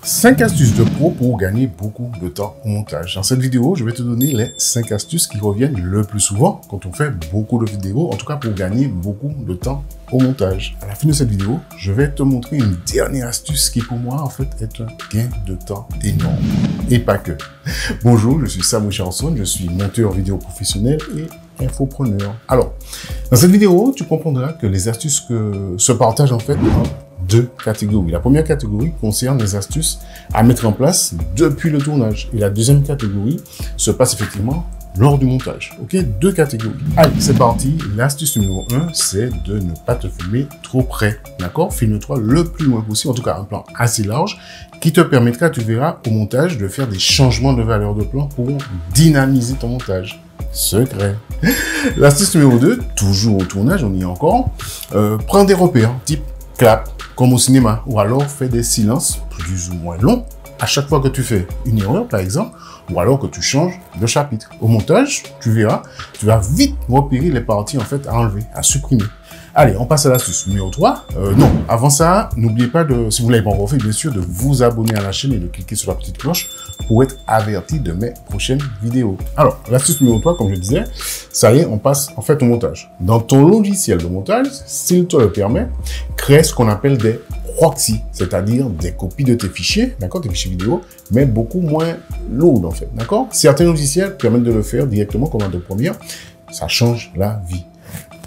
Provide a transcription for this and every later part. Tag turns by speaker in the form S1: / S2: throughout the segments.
S1: 5 astuces de pro pour gagner beaucoup de temps au montage. Dans cette vidéo, je vais te donner les 5 astuces qui reviennent le plus souvent quand on fait beaucoup de vidéos, en tout cas pour gagner beaucoup de temps au montage. À la fin de cette vidéo, je vais te montrer une dernière astuce qui pour moi en fait est un gain de temps énorme. Et pas que. Bonjour, je suis Sam Richardson, je suis monteur vidéo professionnel et infopreneur. Alors, dans cette vidéo, tu comprendras que les astuces se partagent en fait en deux catégories. La première catégorie concerne les astuces à mettre en place depuis le tournage. Et la deuxième catégorie se passe effectivement lors du montage. Ok, deux catégories. Allez, c'est parti. L'astuce numéro 1, c'est de ne pas te filmer trop près. D'accord? Filme-toi le plus loin possible, en tout cas un plan assez large, qui te permettra, tu verras, au montage, de faire des changements de valeur de plan pour dynamiser ton montage. Secret. L'astuce numéro 2, toujours au tournage, on y est encore, prends des repères, type clap, comme au cinéma, ou alors fais des silences plus ou moins longs à chaque fois que tu fais une erreur, par exemple, ou alors que tu changes de chapitre. Au montage, tu verras, tu vas vite repérer les parties en fait à enlever, à supprimer. Allez, on passe à l'astuce numéro 3. Non, avant ça, n'oubliez pas de, si vous ne l'avez pas encore fait, bien sûr, de vous abonner à la chaîne et de cliquer sur la petite cloche pour être averti de mes prochaines vidéos. Alors, l'astuce numéro 3, comme je disais, ça y est, on passe en fait au montage. Dans ton logiciel de montage, s'il te le permet, crée ce qu'on appelle des proxys, c'est-à-dire des copies de tes fichiers, d'accord, tes fichiers vidéo, mais beaucoup moins lourds en fait, d'accord. Certains logiciels permettent de le faire directement comme Adobe Premiere, ça change la vie.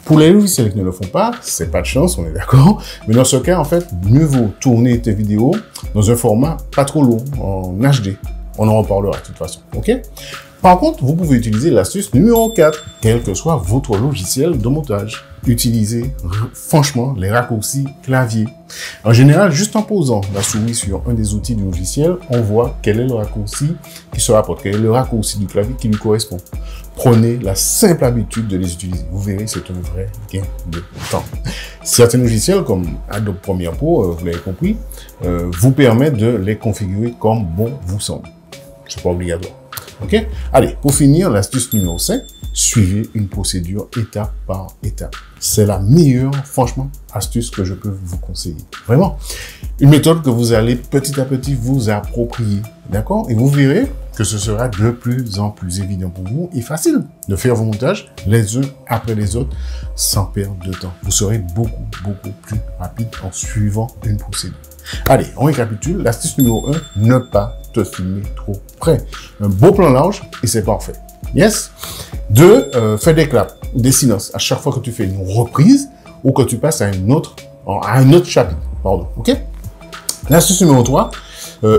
S1: Pour les logiciels qui ne le font pas, c'est pas de chance, on est d'accord. Mais dans ce cas, en fait, mieux vaut tourner tes vidéos dans un format pas trop long, en HD. On en reparlera de toute façon, ok? Par contre, vous pouvez utiliser l'astuce numéro 4, quel que soit votre logiciel de montage. Utilisez franchement les raccourcis clavier. En général, juste en posant la souris sur un des outils du logiciel, on voit quel est le raccourci qui se rapporte, quel est le raccourci du clavier qui lui correspond. Prenez la simple habitude de les utiliser. Vous verrez, c'est un vrai gain de temps. Certains logiciels comme Adobe Premiere Pro, vous l'avez compris, vous permettent de les configurer comme bon vous semble. C'est pas obligatoire. Ok? Allez, pour finir, l'astuce numéro 5, suivez une procédure étape par étape. C'est la meilleure, franchement, astuce que je peux vous conseiller. Vraiment. Une méthode que vous allez petit à petit vous approprier. D'accord? Et vous verrez que ce sera de plus en plus évident pour vous et facile de faire vos montages les uns après les autres sans perdre de temps. Vous serez beaucoup plus rapide en suivant une procédure. Allez, on récapitule. L'astuce numéro 1, ne pas te filmer trop près. Un beau plan large et c'est parfait. Yes. 2, fais des claps ou des silences à chaque fois que tu fais une reprise ou que tu passes à un autre chapitre. Pardon. Ok. L'astuce numéro 3,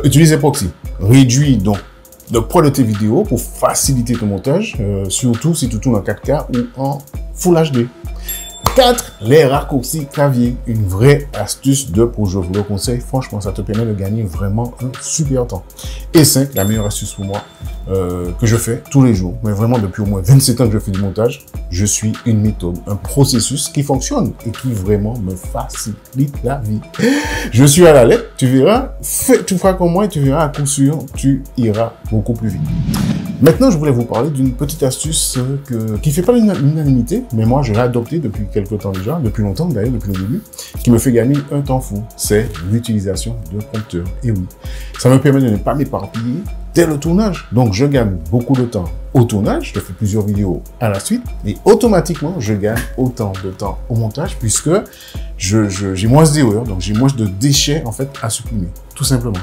S1: utilise les proxys. Réduis donc le poids de tes vidéos pour faciliter ton montage, surtout si tu tournes en 4K ou en Full HD. 4, les raccourcis clavier. Une vraie astuce de pro, je vous le conseille. Franchement, ça te permet de gagner vraiment un super temps. Et 5, la meilleure astuce pour moi, que je fais tous les jours, mais vraiment depuis au moins 27 ans que je fais du montage, je suis une méthode, un processus qui fonctionne et qui vraiment me facilite la vie. Je suis à la lettre, tu verras, tu feras comme moi et tu verras à coup sûr, tu iras beaucoup plus vite. Maintenant, je voulais vous parler d'une petite astuce qui fait pas l'unanimité, mais moi, je l'ai adoptée depuis quelques temps déjà, depuis longtemps d'ailleurs, depuis le début, qui me fait gagner un temps fou. C'est l'utilisation de prompteurs. Et oui, ça me permet de ne pas m'éparpiller dès le tournage. Donc, je gagne beaucoup de temps au tournage, je fais plusieurs vidéos à la suite, et automatiquement, je gagne autant de temps au montage, puisque j'ai moins d'erreurs, donc j'ai moins de déchets, en fait, à supprimer, tout simplement.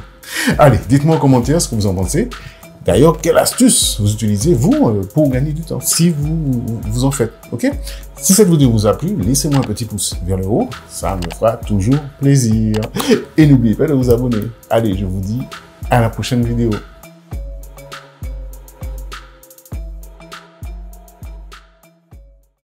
S1: Allez, dites-moi en commentaire ce que vous en pensez. D'ailleurs, quelle astuce vous utilisez, vous, pour gagner du temps, si vous en faites, ok? Si cette vidéo vous a plu, laissez-moi un petit pouce vers le haut, ça me fera toujours plaisir. Et n'oubliez pas de vous abonner. Allez, je vous dis à la prochaine vidéo.